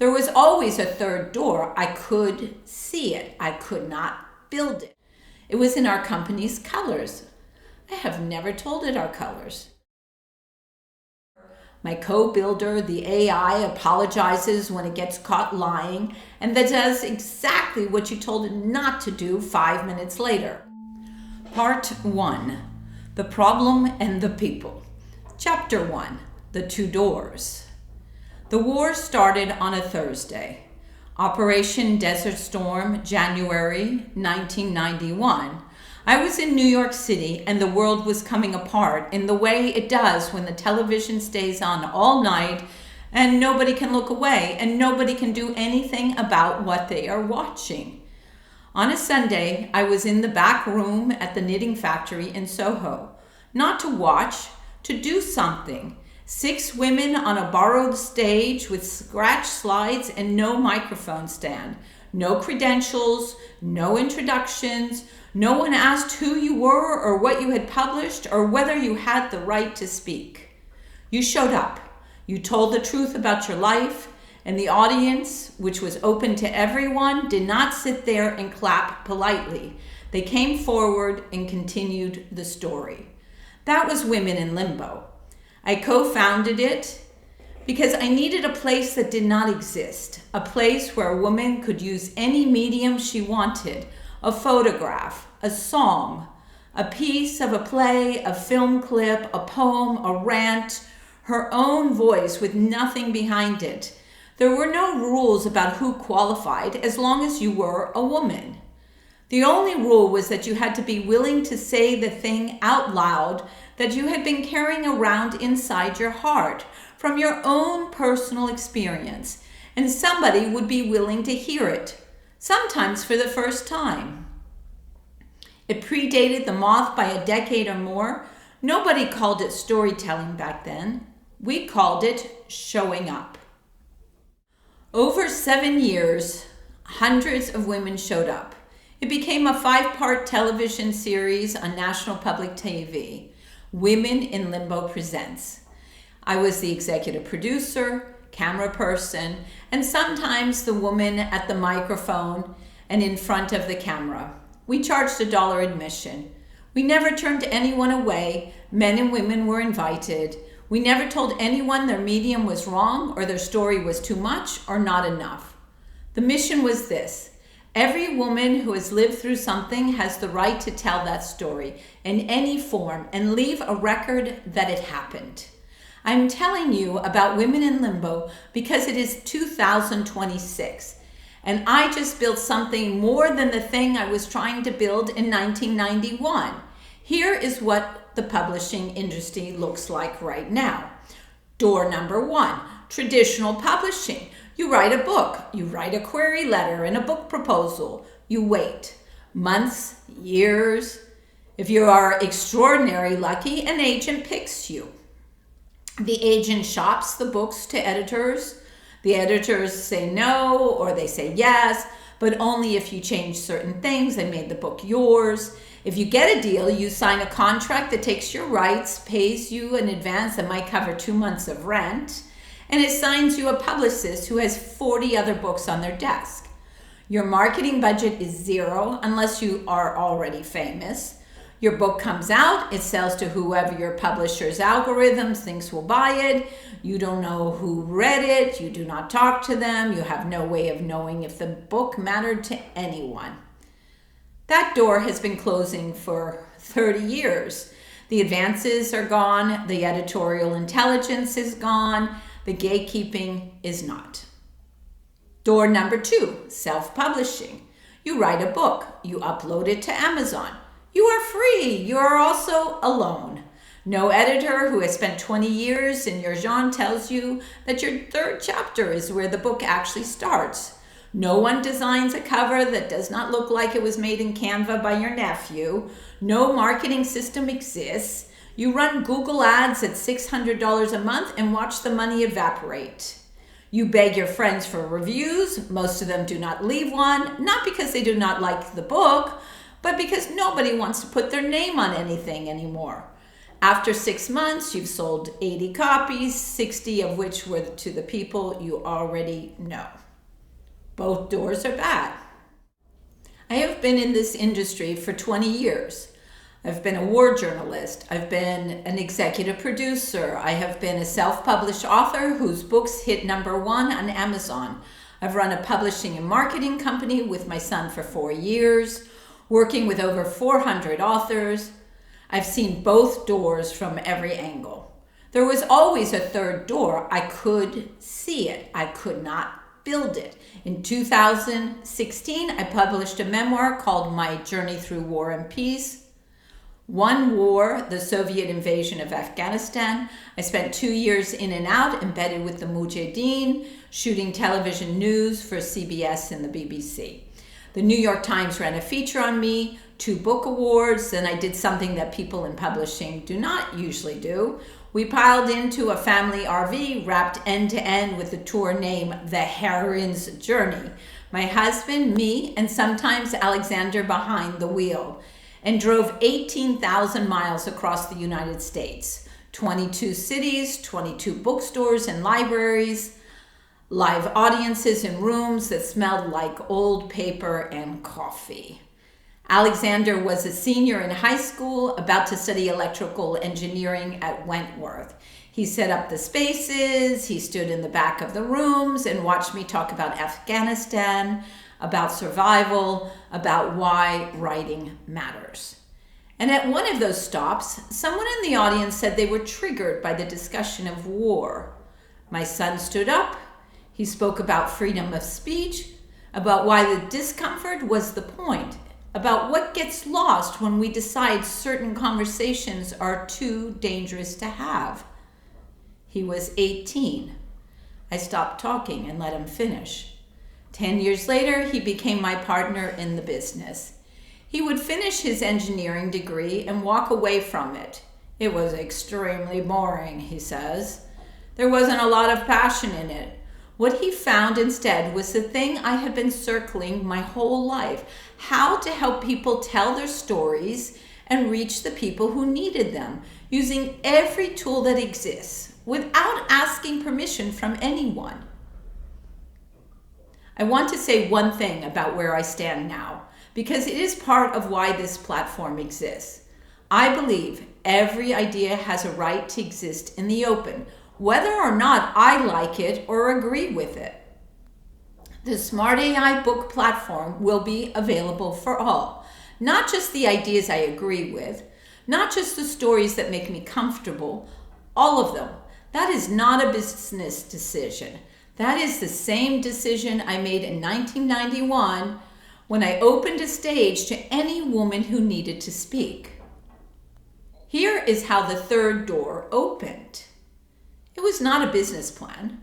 There was always a third door. I could see it. I could not build it. It was in our company's colors. I have never told it our colors. My co-builder, the AI, apologizes when it gets caught lying and that does exactly what you told it not to do 5 minutes later. Part 1. The Problem and the People. Chapter 1. The Two Doors. The war started on a Thursday. Operation Desert Storm, January 1991. I was in New York City and the world was coming apart in the way it does when the television stays on all night and nobody can look away and nobody can do anything about what they are watching. On a Sunday, I was in the back room at the knitting factory in Soho, not to watch, to do something. 6 women on a borrowed stage with scratch slides and no microphone stand. No credentials, no introductions. No one asked who you were or what you had published or whether you had the right to speak. You showed up. You told the truth about your life, and the audience, which was open to everyone, did not sit there and clap politely. They came forward and continued the story. That was Women in Limbo. I co-founded it because I needed a place that did not exist, a place where a woman could use any medium she wanted, a photograph, a song, a piece of a play, a film clip, a poem, a rant, her own voice with nothing behind it. There were no rules about who qualified as long as you were a woman. The only rule was that you had to be willing to say the thing out loud that you had been carrying around inside your heart from your own personal experience, and somebody would be willing to hear it, sometimes for the first time. It predated The Moth by a decade or more. Nobody called it storytelling back then. We called it showing up. Over 7 years, hundreds of women showed up. It became a 5-part television series on National Public TV, Women in Limbo Presents. I was the executive producer, camera person, and sometimes the woman at the microphone and in front of the camera. We charged $1 admission. We never turned anyone away. Men and women were invited. We never told anyone their medium was wrong or their story was too much or not enough. The mission was this: every woman who has lived through something has the right to tell that story in any form and leave a record that it happened. I'm telling you about Women in Limbo because it is 2026, and I just built something more than the thing I was trying to build in 1991. Here is what the publishing industry looks like right now. Door number 1, traditional publishing. You write a book, you write a query letter and a book proposal. You wait months, years. If you are extraordinarily lucky, an agent picks you. The agent shops the books to editors. The editors say no or they say yes, but only if you change certain things and made the book yours. If you get a deal, you sign a contract that takes your rights, pays you an advance that might cover 2 months of rent, and assigns you a publicist who has 40 other books on their desk. Your marketing budget is zero unless you are already famous. Your book comes out, it sells to whoever your publisher's algorithms thinks will buy it. You don't know who read it, you do not talk to them, you have no way of knowing if the book mattered to anyone. That door has been closing for 30 years. The advances are gone, the editorial intelligence is gone, the gatekeeping is not. Door number 2, self-publishing. You write a book, you upload it to Amazon. You are free, you are also alone. No editor who has spent 20 years in your genre tells you that your 3rd chapter is where the book actually starts. No one designs a cover that does not look like it was made in Canva by your nephew. No marketing system exists. You run Google ads at $600 a month and watch the money evaporate. You beg your friends for reviews. Most of them do not leave one, not because they do not like the book, but because nobody wants to put their name on anything anymore. After 6 months, you've sold 80 copies, 60 of which were to the people you already know. Both doors are bad. I have been in this industry for 20 years. I've been a war journalist. I've been an executive producer. I have been a self-published author whose books hit #1 on Amazon. I've run a publishing and marketing company with my son for 4 years, working with over 400 authors. I've seen both doors from every angle. There was always a third door. I could see it. I could not build it. In 2016, I published a memoir called My Journey Through War and Peace. One war, the Soviet invasion of Afghanistan. I spent 2 years in and out, embedded with the Mujahideen, shooting television news for CBS and the BBC. The New York Times ran a feature on me, 2 book awards, and I did something that people in publishing do not usually do. We piled into a family RV wrapped end to end with the tour name The Heroine's Journey. My husband, me, and sometimes Alexander behind the wheel, and drove 18,000 miles across the United States. 22 cities, 22 bookstores and libraries, live audiences in rooms that smelled like old paper and coffee. Alexander was a senior in high school, about to study electrical engineering at Wentworth. He set up the spaces, he stood in the back of the rooms and watched me talk about Afghanistan, about survival, about why writing matters. And at one of those stops, someone in the audience said they were triggered by the discussion of war. My son stood up. He spoke about freedom of speech, about why the discomfort was the point, about what gets lost when we decide certain conversations are too dangerous to have. He was 18. I stopped talking and let him finish. 10 years later, he became my partner in the business. He would finish his engineering degree and walk away from it. It was extremely boring, he says. There wasn't a lot of passion in it. What he found instead was the thing I had been circling my whole life: how to help people tell their stories and reach the people who needed them, using every tool that exists without asking permission from anyone. I want to say one thing about where I stand now, because it is part of why this platform exists. I believe every idea has a right to exist in the open, whether or not I like it or agree with it. The Smart AI book platform will be available for all, not just the ideas I agree with, not just the stories that make me comfortable, all of them. That is not a business decision. That is the same decision I made in 1991 when I opened a stage to any woman who needed to speak. Here is how the third door opened. It was not a business plan.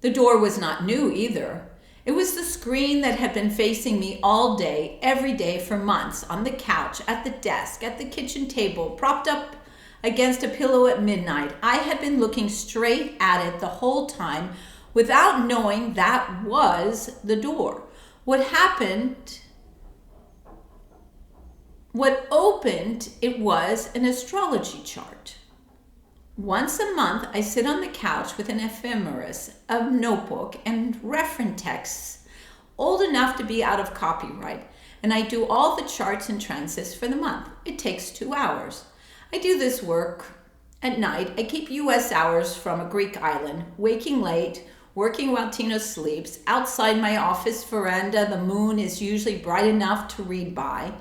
The door was not new either. It was the screen that had been facing me all day, every day for months, on the couch, at the desk, at the kitchen table, propped up against a pillow at midnight. I had been looking straight at it the whole time without knowing that was the door. What opened it was an astrology chart. Once a month, I sit on the couch with an ephemeris, a notebook, and reference texts old enough to be out of copyright, and I do all the charts and transits for the month. It takes 2 hours. I do this work at night. I keep US hours from a Greek island, waking late, working while Tina sleeps. Outside my office veranda, the moon is usually bright enough to read by.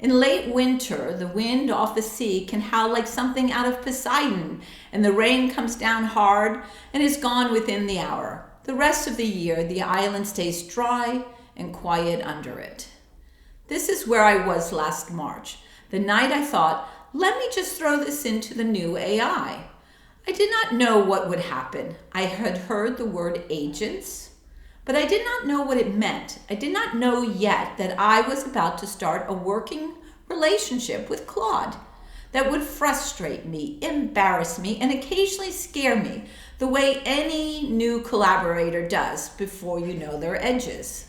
In late winter, the wind off the sea can howl like something out of Poseidon, and the rain comes down hard and is gone within the hour. The rest of the year, the island stays dry and quiet under it. This is where I was last March, the night I thought, let me just throw this into the new AI. I did not know what would happen. I had heard the word agents, but I did not know what it meant. I did not know yet that I was about to start a working relationship with Claude that would frustrate me, embarrass me, and occasionally scare me, the way any new collaborator does before you know their edges.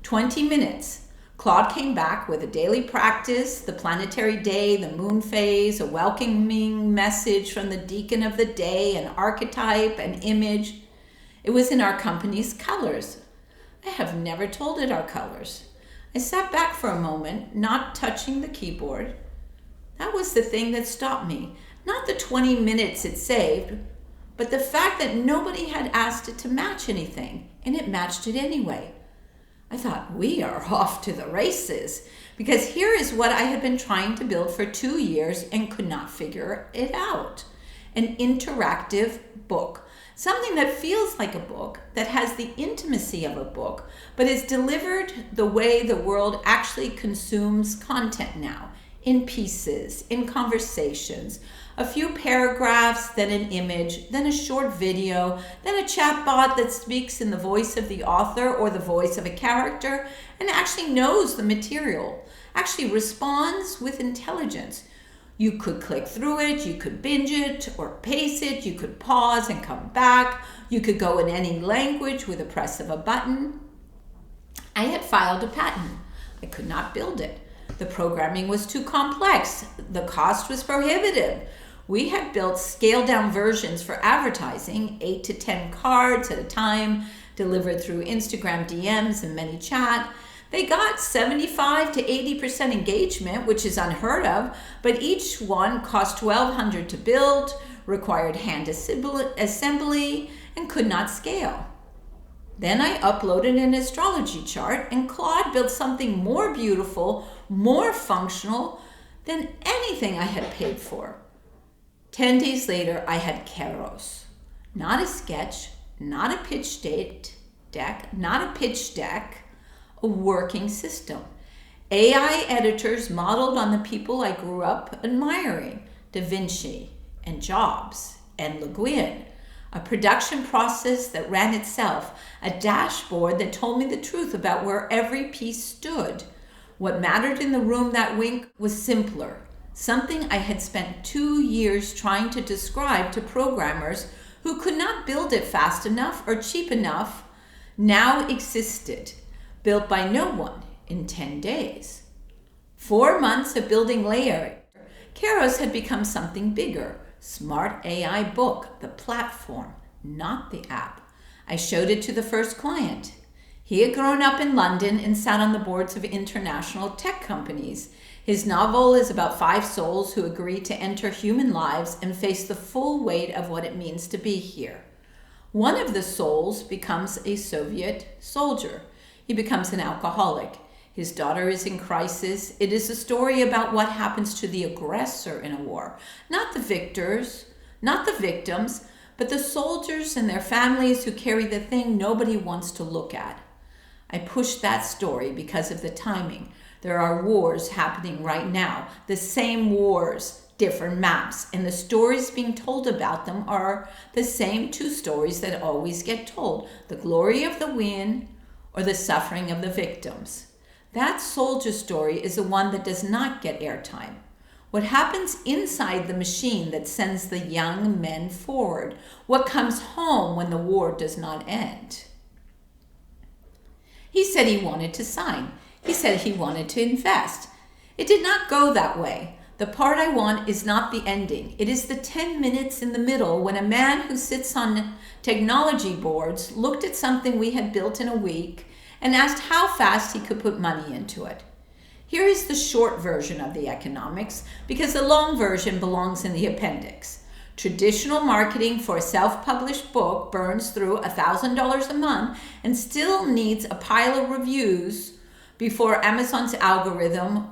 20 minutes, Claude came back with a daily practice, the planetary day, the moon phase, a welcoming message from the deacon of the day, an archetype, an image. It was in our company's colors. I have never told it our colors. I sat back for a moment, not touching the keyboard. That was the thing that stopped me. Not the 20 minutes it saved, but the fact that nobody had asked it to match anything, and it matched it anyway. I thought, we are off to the races, because here is what I had been trying to build for 2 years and could not figure it out. An interactive book, something that feels like a book, that has the intimacy of a book, but is delivered the way the world actually consumes content now, in pieces, in conversations, a few paragraphs, then an image, then a short video, then a chatbot that speaks in the voice of the author or the voice of a character and actually knows the material, actually responds with intelligence. You could click through it, you could binge it or pace it, you could pause and come back, you could go in any language with a press of a button. I had filed a patent. I could not build it. The programming was too complex. The cost was prohibitive. We had built scaled-down versions for advertising, 8 to 10 cards at a time, delivered through Instagram DMs and ManyChat. They got 75 to 80% engagement, which is unheard of, but each one cost $1,200 to build, required hand assembly, and could not scale. Then I uploaded an astrology chart, and Claude built something more beautiful, more functional than anything I had paid for. 10 days later, I had Kairos. Not a sketch, not a pitch deck, a working system. AI editors modeled on the people I grew up admiring, Da Vinci and Jobs and Le Guin. A production process that ran itself, a dashboard that told me the truth about where every piece stood. What mattered in the room that week was simpler. Something I had spent 2 years trying to describe to programmers who could not build it fast enough or cheap enough now existed, built by no one in 10 days. 4 months of building layer, Kairos had become something bigger. Smart AI book, the platform, not the app. I showed it to the first client. He had grown up in London and sat on the boards of international tech companies. His novel is about 5 souls who agree to enter human lives and face the full weight of what it means to be here. One of the souls becomes a Soviet soldier. He becomes an alcoholic. His daughter is in crisis. It is a story about what happens to the aggressor in a war. Not the victors, not the victims, but the soldiers and their families who carry the thing nobody wants to look at. I pushed that story because of the timing. There are wars happening right now, the same wars, different maps, and the stories being told about them are the same 2 stories that always get told, the glory of the win or the suffering of the victims. That soldier story is the one that does not get airtime. What happens inside the machine that sends the young men forward? What comes home when the war does not end? He said he wanted to sign. He said he wanted to invest. It did not go that way. The part I want is not the ending. It is the 10 minutes in the middle when a man who sits on technology boards looked at something we had built in a week and asked how fast he could put money into it. Here is the short version of the economics, because the long version belongs in the appendix. Traditional marketing for a self-published book burns through $1,000 a month and still needs a pile of reviews before Amazon's algorithm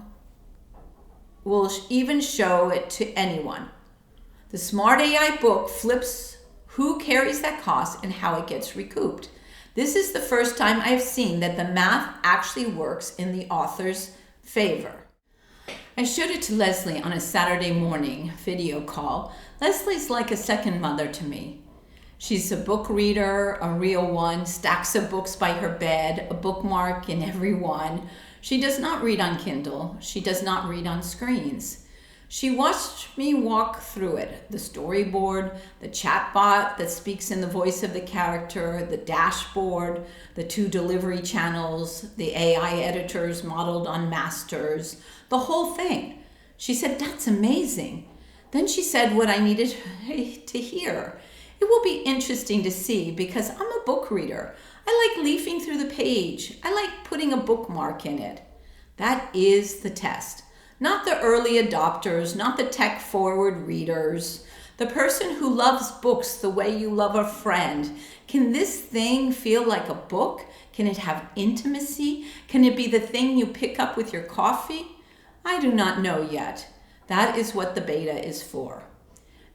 will even show it to anyone. The Smart AI book flips who carries that cost and how it gets recouped. This is the first time I've seen that the math actually works in the author's favor. I showed it to Leslie on a Saturday morning video call. Leslie's like a second mother to me. She's a book reader, a real one, stacks of books by her bed, a bookmark in every one. She does not read on Kindle. She does not read on screens. She watched me walk through it, the storyboard, the chatbot that speaks in the voice of the character, the dashboard, the 2 delivery channels, the AI editors modeled on masters, the whole thing. She said, "That's amazing." Then she said what I needed to hear. "It will be interesting to see because I'm a book reader. I like leafing through the page. I like putting a bookmark in it." That is the test. Not the early adopters, not the tech-forward readers. The person who loves books the way you love a friend. Can this thing feel like a book? Can it have intimacy? Can it be the thing you pick up with your coffee? I do not know yet. That is what the beta is for.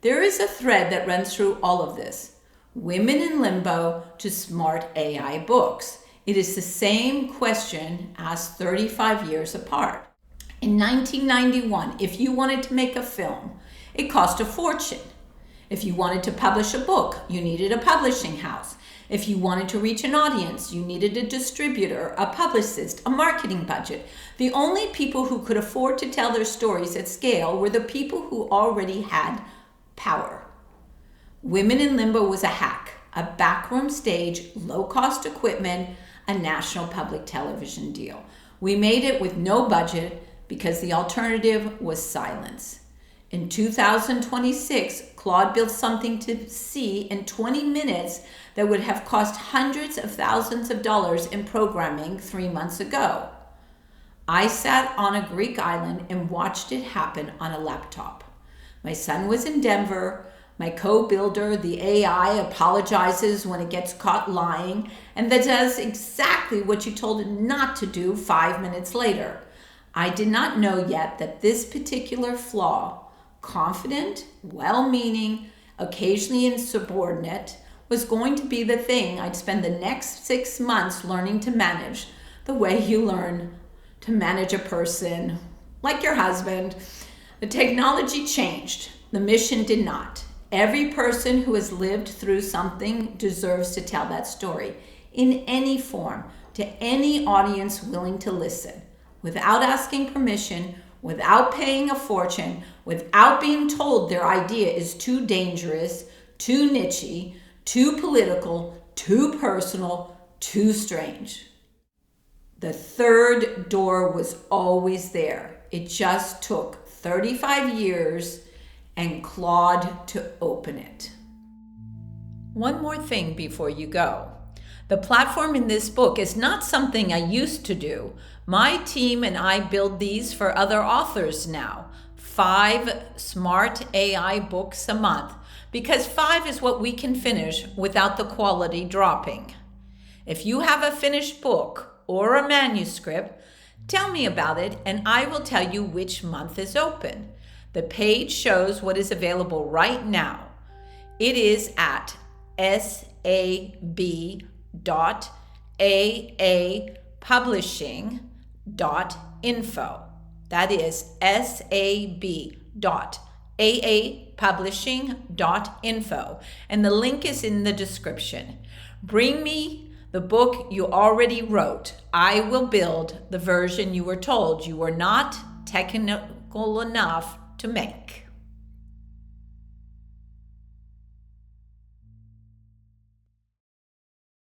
There is a thread that runs through all of this. Women in limbo to smart AI books. It is the same question asked 35 years apart. In 1991, if you wanted to make a film, it cost a fortune. If you wanted to publish a book, you needed a publishing house. If you wanted to reach an audience, you needed a distributor, a publicist, a marketing budget. The only people who could afford to tell their stories at scale were the people who already had power. Women in Limbo was a hack, a backroom stage, low-cost equipment, a national public television deal. We made it with no budget because the alternative was silence. In 2026, Claude built something to see in 20 minutes that would have cost hundreds of thousands of dollars in programming 3 months ago. I sat on a Greek island and watched it happen on a laptop. My son was in Denver. My co-builder, the AI, apologizes when it gets caught lying and that does exactly what you told it not to do 5 minutes later. I did not know yet that this particular flaw, confident, well-meaning, occasionally insubordinate, was going to be the thing I'd spend the next 6 months learning to manage, the way you learn to manage a person, like your husband. The technology changed. The mission did not. Every person who has lived through something deserves to tell that story in any form to any audience willing to listen, without asking permission, without paying a fortune, without being told their idea is too dangerous, too niche, too political, too personal, too strange. The third door was always there. It just took 35 years and Claude to open it. One more thing before you go. The platform in this book is not something I used to do. My team and I build these for other authors now. 5 smart AI books a month, because 5 is what we can finish without the quality dropping. If you have a finished book or a manuscript, tell me about it and I will tell you which month is open. The page shows what is available right now. It is at sab.aapublishing.info. That is sab.aapublishing.info. And the link is in the description. Bring me the book you already wrote. I will build the version you were told you were not technical enough to make.